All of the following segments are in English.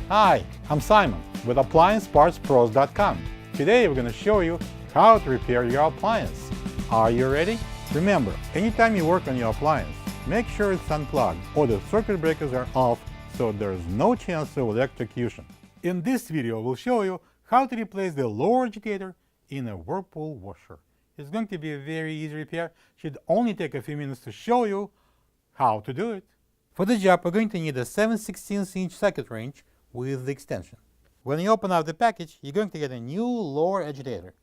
Hi, I'm Simon with AppliancePartsPros.com. Today we're going to show you how to repair your appliance. Are you ready? Remember, anytime you work on your appliance, make sure it's unplugged or the circuit breakers are off so there's no chance of electrocution. In this video, we'll show you how to replace the lower agitator in a Whirlpool washer. It's going to be a very easy repair. Should only take a few minutes to show you how to do it. For the job, we're going to need a 7/16" socket wrench with the extension. When you open up the package, you're going to get a new lower agitator.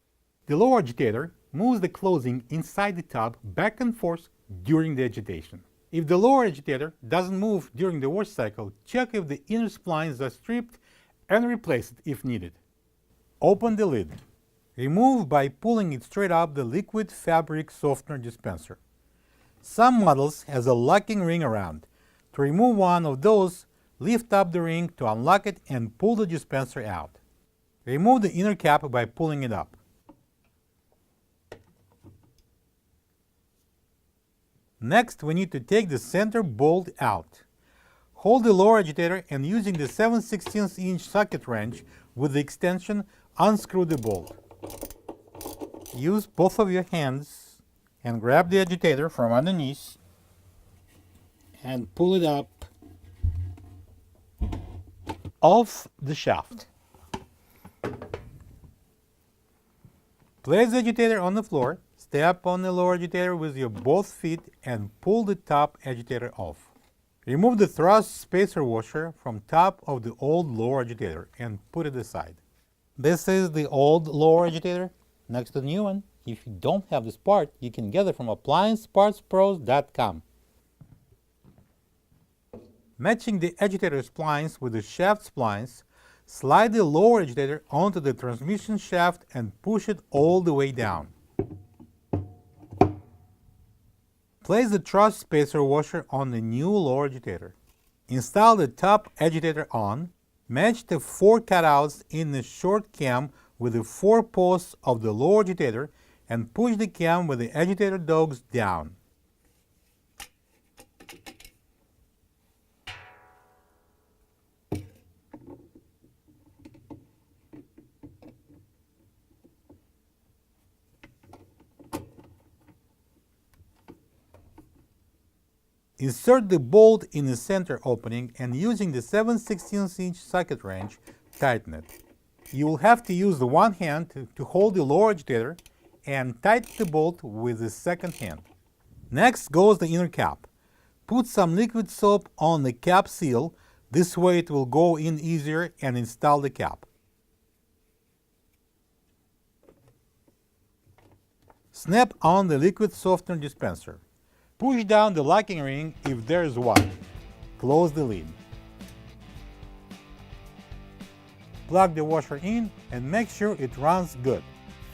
The lower agitator moves the clothing inside the tub back and forth during the agitation. If the lower agitator doesn't move during the wash cycle, check if the inner splines are stripped and replace it if needed. Open the lid. Remove by pulling it straight up the liquid fabric softener dispenser. Some models has a locking ring around. To remove one of those, lift up the ring to unlock it and pull the dispenser out. Remove the inner cap by pulling it up. Next, we need to take the center bolt out. Hold the lower agitator and using the 7/16" socket wrench with the extension, unscrew the bolt. Use both of your hands and grab the agitator from underneath and pull it up off the shaft. Place the agitator on the floor, step on the lower agitator with your both feet and pull the top agitator off. Remove the thrust spacer washer from top of the old lower agitator and put it aside. This is the old lower agitator next to the new one. If you don't have this part, you can get it from AppliancePartsPros.com. Matching the agitator splines with the shaft splines, slide the lower agitator onto the transmission shaft and push it all the way down. Place the thrust spacer washer on the new lower agitator. Install the top agitator on. Match the 4 cutouts in the short cam with the 4 posts of the lower agitator and push the cam with the agitator dogs down. Insert the bolt in the center opening and using the 7/16" socket wrench, tighten it. You will have to use the one hand to hold the lower agitator and tighten the bolt with the second hand. Next goes the inner cap. Put some liquid soap on the cap seal, this way it will go in easier, and install the cap. Snap on the liquid softener dispenser. Push down the locking ring if there is one. Close the lid. Plug the washer in and make sure it runs good.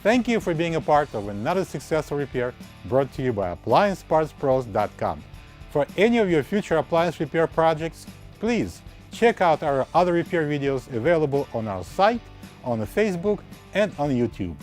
Thank you for being a part of another successful repair brought to you by AppliancePartsPros.com. For any of your future appliance repair projects, please check out our other repair videos available on our site, on Facebook, and on YouTube.